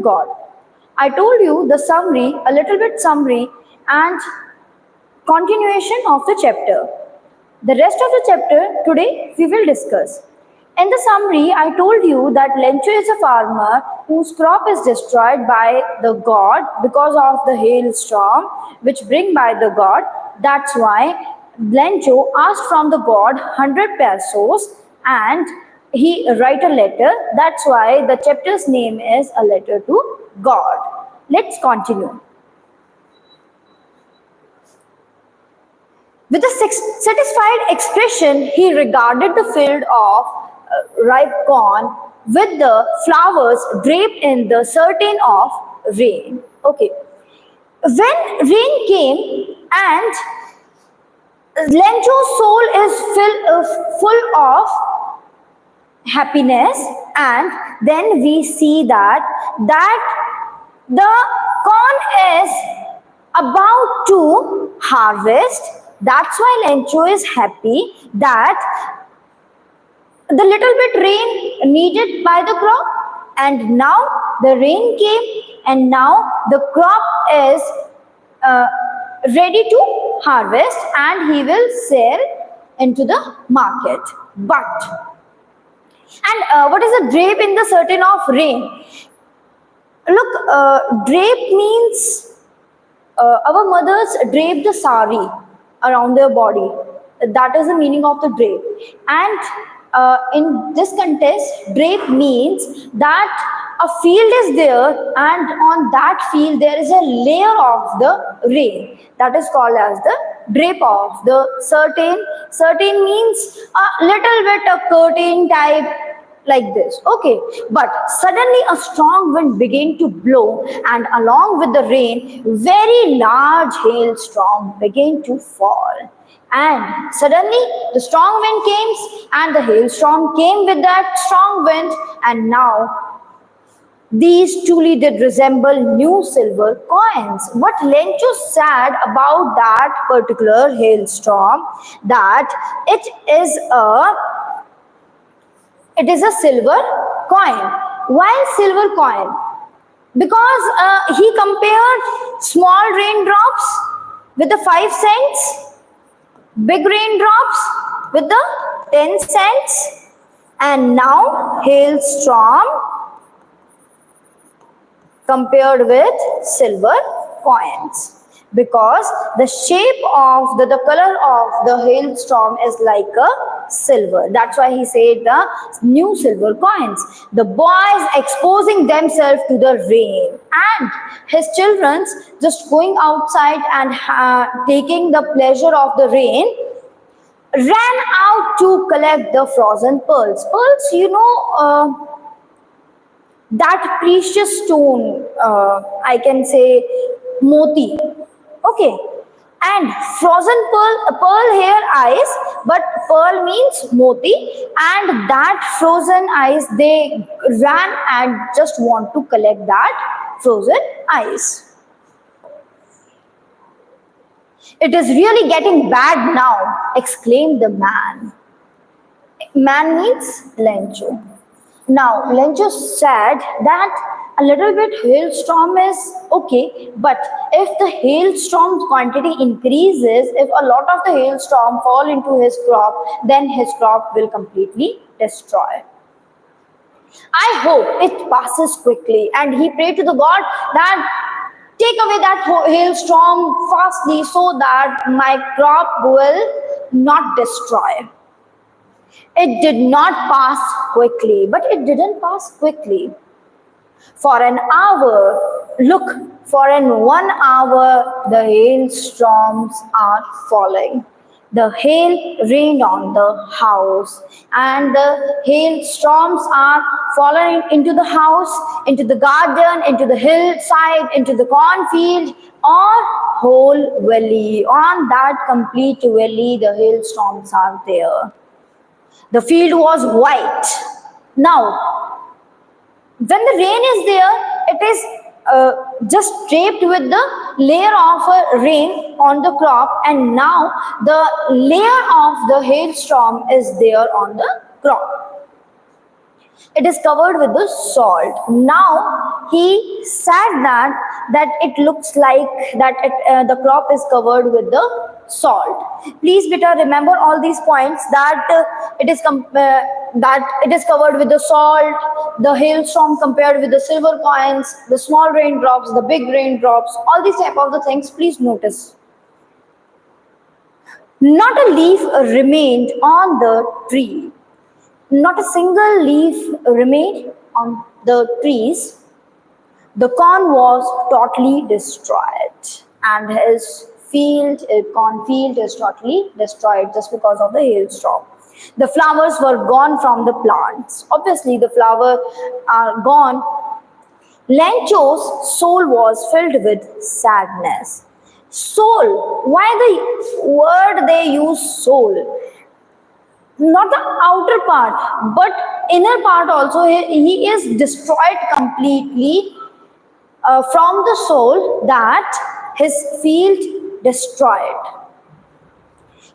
God. I told you the summary, a little bit summary and continuation of the chapter. The rest of the chapter today we will discuss. In the summary, I told you that Lencho is a farmer whose crop is destroyed by the god because of the hailstorm which bring by the god. That's why Lencho asked from the god 100 pesos and he write a letter. That's why the chapter's name is A Letter to God. Let's continue. With a satisfied expression, he regarded the field of ripe corn with the flowers draped in the curtain of rain. Okay. When rain came and Lencho's soul is full of happiness, and then we see that the corn is about to harvest. That's why Lencho is happy that the little bit rain needed by the crop, and now the rain came and now the crop is ready to harvest and he will sell into the market. But what is a drape in the curtain of rain? Look, drape means our mothers drape the sari around their body. That is the meaning of the drape. And in this context, drape means that a field is there and on that field there is a layer of the rain. That is called as the drape of the curtain. Curtain means a little bit a curtain type like this. Okay, but suddenly a strong wind began to blow and along with the rain, very large hailstorm began to fall. And suddenly the strong wind came and the hailstorm came with that strong wind, and now these truly did resemble new silver coins. What Lencho said about that particular hailstorm, that it is a silver coin. Why silver coin? Because he compared small raindrops with the 5 cents, big raindrops with the 10 cents, and now hailstorm compared with silver coins. Because the shape of the color of the hailstorm is like a silver. That's why he said the new silver coins. The boys exposing themselves to the rain and his children's just going outside and taking the pleasure of the rain, ran out to collect the frozen pearls. Pearls, you know, that precious stone, I can say moti. Okay, and frozen pearl here ice, but pearl means moti, and that frozen ice, they ran and just want to collect that frozen ice. It is really getting bad now, exclaimed the man. Man means Lencho. Now, Lencho said that a little bit hailstorm is okay, but if the hailstorm quantity increases, if a lot of the hailstorm fall into his crop, then his crop will completely destroy. I hope it passes quickly. And he prayed to the God that take away that hailstorm fastly so that my crop will not destroy. It did not pass quickly, but it didn't pass quickly. For an hour, look, for in 1 hour, the hailstorms are falling. The hail rained on the house, and the hailstorms are falling into the house, into the garden, into the hillside, into the cornfield, or whole valley. On that complete valley, the hailstorms are there. The field was white. Now, when the rain is there, it is just draped with the layer of rain on the crop, and now the layer of the hailstorm is there on the crop. It is covered with the salt. Now he said that it looks like that the crop is covered with the salt. Please beta remember all these points, that it is covered with the salt, the hailstorm compared with the silver coins, the small raindrops, the big raindrops, all these type of the things. Please notice. Not a leaf remained on the tree. Not a single leaf remained on the trees. The corn was totally destroyed, and his cornfield is totally destroyed just because of the hailstorm. The flowers were gone from the plants. Obviously, the flowers are gone. Lencho's soul was filled with sadness. Soul. Why the word they use soul? Not the outer part, but inner part also. He is destroyed completely from the soul, that his field destroyed.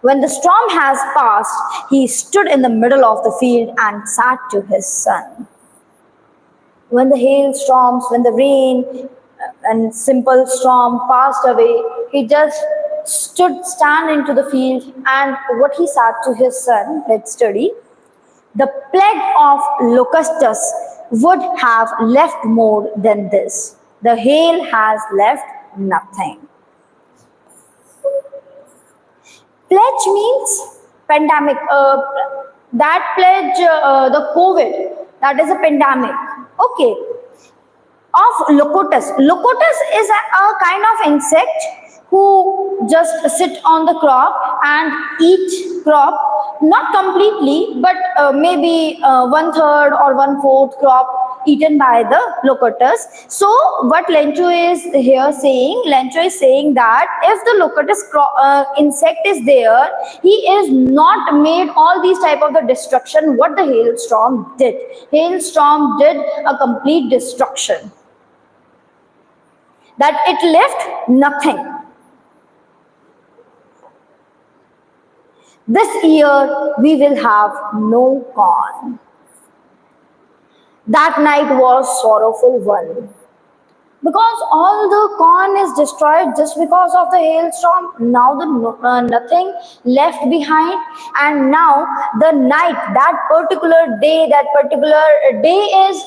When the storm has passed, he stood in the middle of the field and sat to his son. When the hailstorms, when the rain and simple storm passed away, he just stand into the field, and what he said to his son, let's study. The plague of locusts would have left more than this. The hail has left nothing. Pledge means pandemic. That pledge, the COVID, that is a pandemic. Okay. Of locutus. Locutus is a kind of insect who just sit on the crop and eat crop, not completely, but maybe 1/3 or 1/4 crop eaten by the locutus. So what Lencho is here saying, Lencho is saying that if the locutus insect is there, he is not made all these type of the destruction what the hailstorm did. Hailstorm did a complete destruction, that it left nothing. This year we will have no corn. That night was sorrowful one, because all the corn is destroyed just because of the hailstorm. Now the nothing left behind, and now the night, that particular day is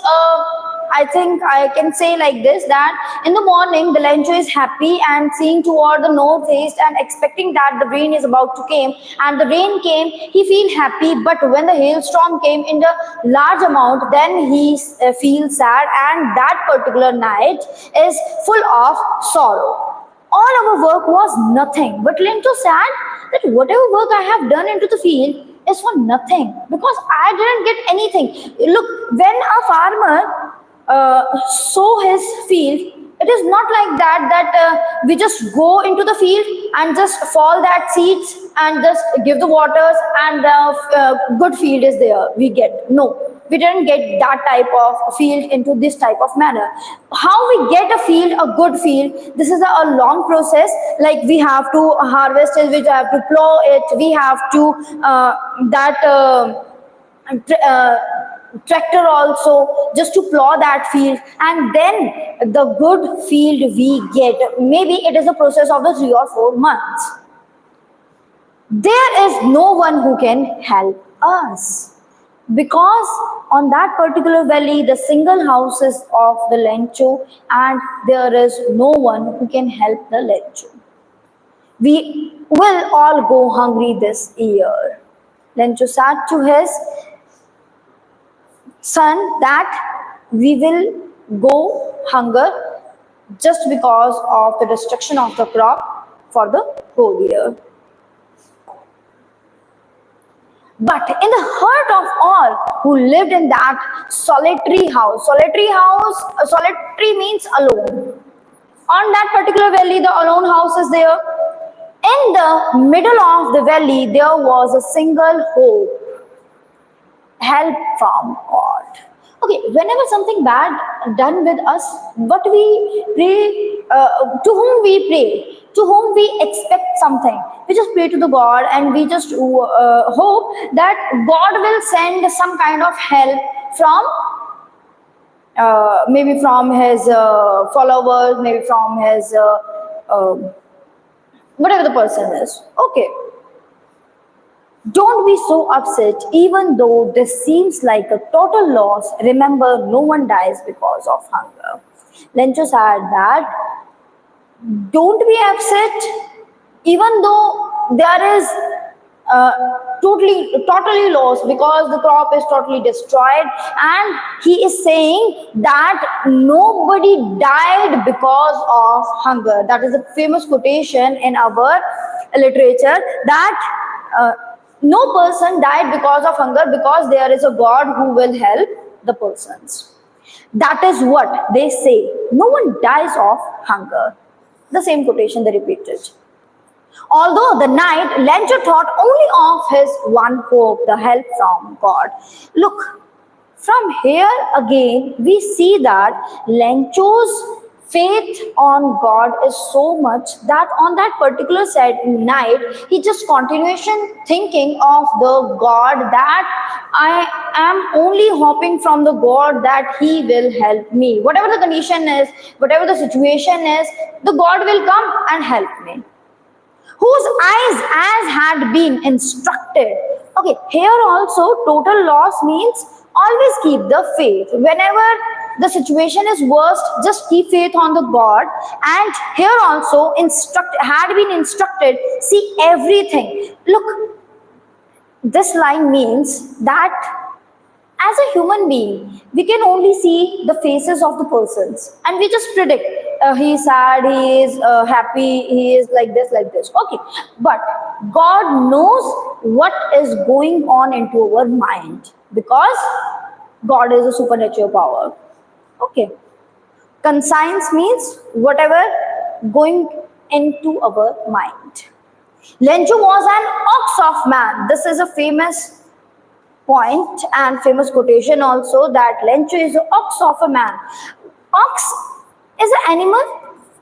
I think I can say like this, that in the morning the Lencho is happy and seeing toward the northeast and expecting that the rain is about to come, and the rain came, he feel happy. But when the hailstorm came in the large amount, then he feels sad, and that particular night is full of sorrow. All our work was nothing. But Lencho said that whatever work I have done into the field is for nothing, because I didn't get anything. Look, when a farmer sow his field, it is not like that we just go into the field and just fall that seeds and just give the waters and the good field is there we get. No, we didn't get that type of field into this type of manner. How we get a field, a good field? This is a long process. Like we have to harvest it, we have to plow it, we have to tractor also just to plow that field, and then the good field we get. Maybe it is a process of the 3 or 4 months. There is no one who can help us, because on that particular valley the single house is of the Lencho, and there is no one who can help the Lencho. We will all go hungry this year. Lencho said to his son that we will go hunger just because of the destruction of the crop for the whole year. But in the heart of all who lived in that solitary house, solitary means alone. On that particular valley, the alone house is there. In the middle of the valley, there was a single hope. Help from God. Okay, whenever something bad done with us, what we pray to whom we pray, to whom we expect something. We just pray to the God and we just hope that God will send some kind of help from maybe from his followers, maybe from his whatever the person is. Okay. Don't be so upset, even though this seems like a total loss. Remember, no one dies because of hunger. Lencho said that don't be upset, even though there is totally lost because the crop is totally destroyed, and he is saying that nobody died because of hunger. That is a famous quotation in our literature, that no person died because of hunger, because there is a God who will help the persons. That is what they say. No one dies of hunger. The same quotation they repeated. Although the night, Lencho thought only of his one hope, the help from God. Look, from here again, we see that Lencho's faith on God is so much that on that particular night, he just continuation thinking of the God, that I am only hoping from the God that he will help me. Whatever the condition is, whatever the situation is, the God will come and help me. Whose eyes as had been instructed. Okay, here also total loss means always keep the faith. Whenever the situation is worst, just keep faith on the God. And here also had been instructed, see everything. Look, this line means that as a human being, we can only see the faces of the persons and we just predict he is sad, he is happy, he is like this. Okay, but God knows what is going on into our mind, because God is a supernatural power. Okay, conscience means whatever going into our mind. Lencho was an ox of man. This is a famous point and famous quotation also, that Lencho is the ox of a man. Ox is an animal,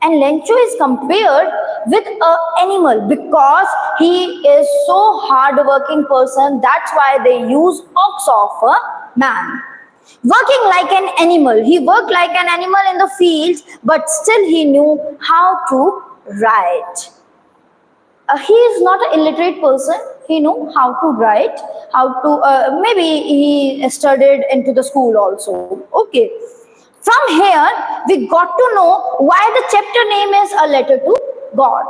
and Lencho is compared with an animal because he is so hard-working person. That's why they use ox of a man. Working like an animal. He worked like an animal in the fields, but still he knew how to write. He is not an illiterate person. He knew how to write, how to, maybe he studied into the school also. Okay. From here, we got to know why the chapter name is A Letter to God.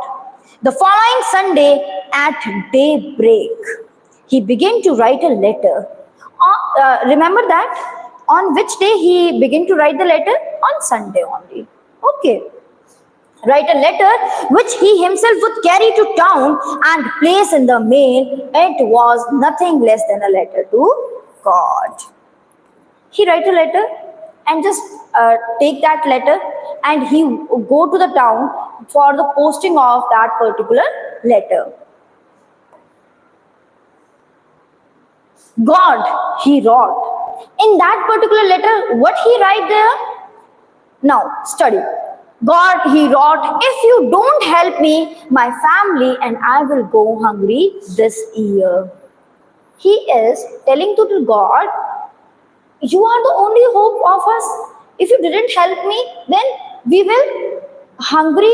The following Sunday at daybreak, he began to write a letter. Remember that? On which day he began to write the letter? On Sunday only. Okay. Write a letter which he himself would carry to town and place in the mail. It was nothing less than a letter to God. He write a letter and just take that letter and he go to the town for the posting of that particular letter. God, he wrote. In that particular letter, what he write there? Now, study. God, he wrote, if you don't help me, my family and I will go hungry this year. He is telling to the God, you are the only hope of us. If you didn't help me, then we will hungry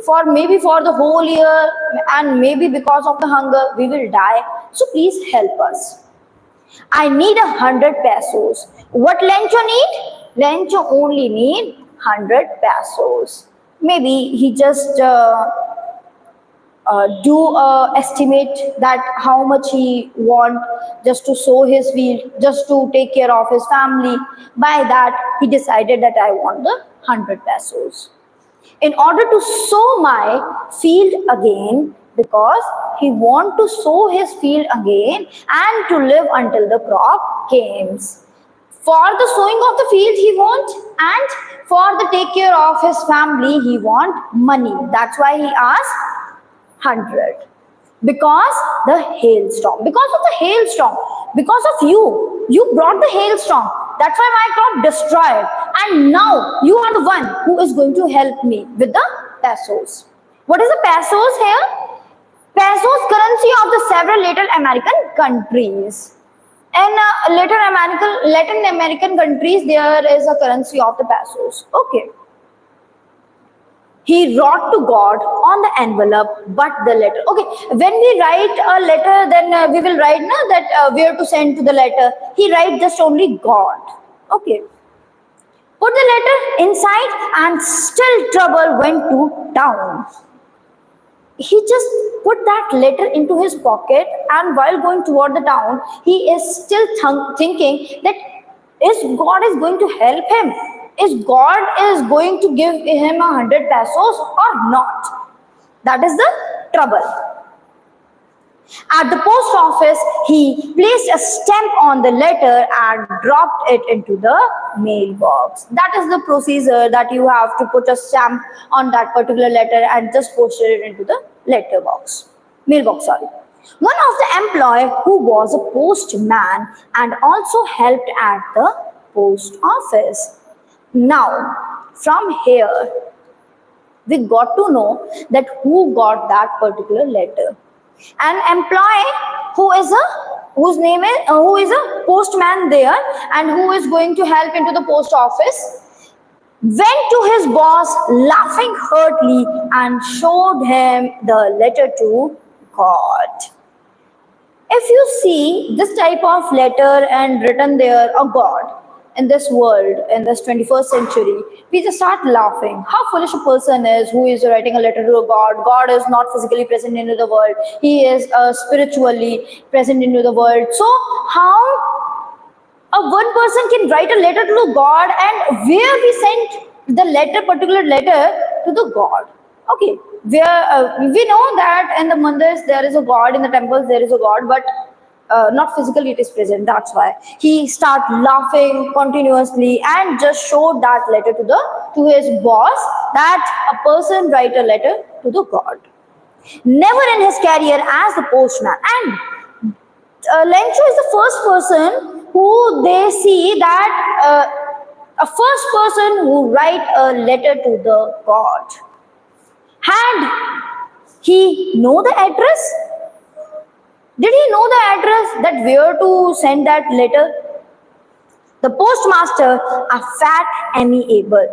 for maybe for the whole year, and maybe because of the hunger, we will die. So please help us. I need 100 pesos. What Lencho need? Lencho only need 100 pesos. Maybe he just do estimate that how much he want just to sow his field, just to take care of his family. By that, he decided that I want the 100 pesos. In order to sow my field again, because he want to sow his field again and to live until the crop comes. For the sowing of the field he want, and for the take care of his family he want money. That's why he asked 100. Because the hailstorm. Because of the hailstorm. Because of you. You brought the hailstorm. That's why my crop destroyed. and now you are the one who is going to help me with the pesos. What is the pesos here? Pesos, currency of the several Latin American countries. In Latin American countries, there is a currency of the pesos. Okay. He wrote to God on the envelope, but the letter. Okay, when we write a letter, then we will write now that where to send to the letter. He write just only God. Okay. Put the letter inside, and still trouble went to town. He just put that letter into his pocket, and while going toward the town, he is still thinking that is God is going to help him? Is God is going to give him 100 pesos or not? That is the trouble. At the post office, he placed a stamp on the letter and dropped it into the mailbox. That is the procedure, that you have to put a stamp on that particular letter and just post it into the mailbox. One of the employee who was a postman and also helped at the post office. Now, from here, we got to know that who got that particular letter. An employee who is a postman there and who is going to help into the post office went to his boss laughing heartily and showed him the letter to God. If you see this type of letter and written there, a God, in this world, in this 21st century, we just start laughing. How foolish a person is who is writing a letter to a God. God is not physically present into the world. He is spiritually present into the world. So how one person can write a letter to the God, and where we sent the particular letter to the God? Okay, where we know that in the mandirs there is a God, in the temples there is a God, but not physically it is present. That's why he started laughing continuously and just showed that letter to his boss, that a person write a letter to the God. Never in his career as the postman, and Lencho is the first person who they see that a first person who write a letter to the God. Had he know the address? Did he know the address, that where to send that letter? The postmaster, a fat amiable.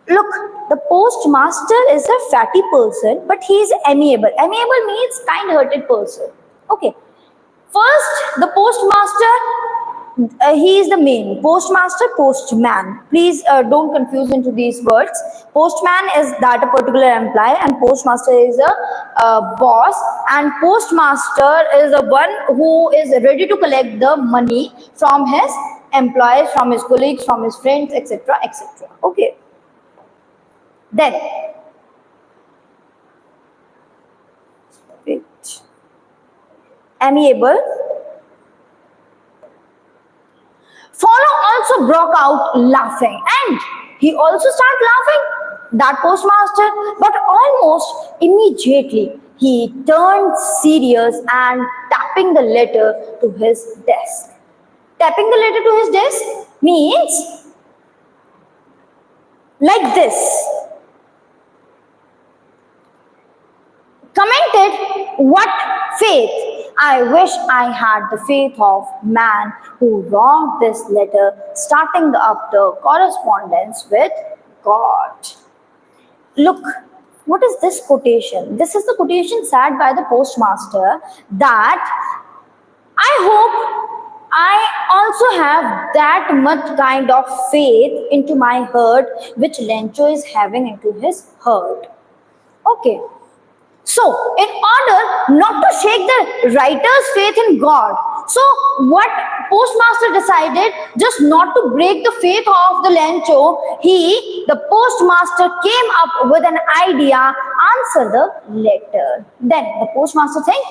Look, the postmaster is a fatty person, but he is amiable. Amiable means kind-hearted person. Okay. First, the postmaster, he is the main. Postmaster, postman. Please don't confuse into these words. Postman is that a particular employee, and postmaster is a boss, and postmaster is the one who is ready to collect the money from his employees, from his colleagues, from his friends, etc., etc. Okay. Then, wait. Amiable. Follow also broke out laughing, and he also started laughing, that postmaster, but almost immediately he turned serious and tapping the letter to his desk. Tapping the letter to his desk means like this. Commented, what faith! I wish I had the faith of man who wrote this letter, starting up the correspondence with God. Look, what is this quotation? This is the quotation said by the postmaster, that I hope I also have that much kind of faith into my heart which Lencho is having into his heart. Okay. So, in order not to shake the writer's faith in God, so what postmaster decided, just not to break the faith of the Lencho, the postmaster came up with an idea, answer the letter. Then the postmaster saying,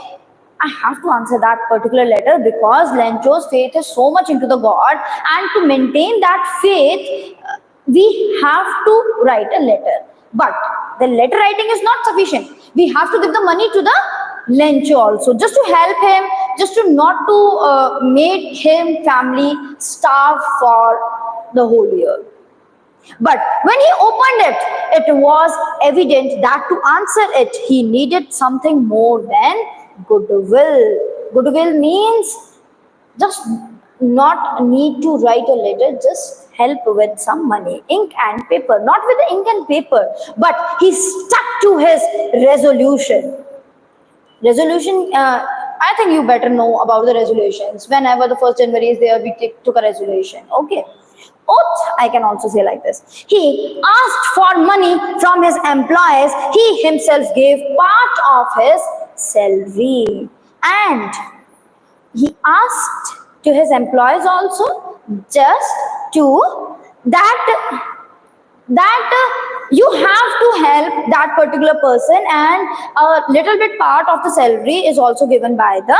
I have to answer that particular letter because Lencho's faith is so much into the God, and to maintain that faith, we have to write a letter. But the letter writing is not sufficient. We have to give the money to the Lencho also, just to help him, just to not to make him family starve for the whole year. But when he opened it, it was evident that to answer it, he needed something more than goodwill. Goodwill means just not need to write a letter, just help with some money, ink and paper, not with the ink and paper, but he stuck to his resolution. Resolution, I think you better know about the resolutions. Whenever the 1st January is there, we took a resolution. Okay. Oath, I can also say like this. He asked for money from his employees. He himself gave part of his salary. And he asked to his employees also just to that you have to help that particular person, and a little bit part of the salary is also given by the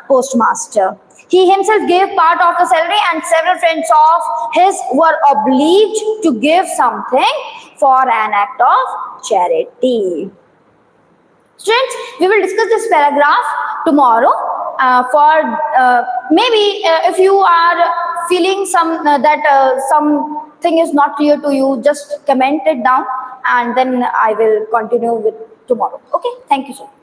postmaster. He himself gave part of the salary, and several friends of his were obliged to give something for an act of charity. Students, we will discuss this paragraph tomorrow. Maybe if you are feeling something is not clear to you, just comment it down, and then I will continue with tomorrow. Okay, thank you so much.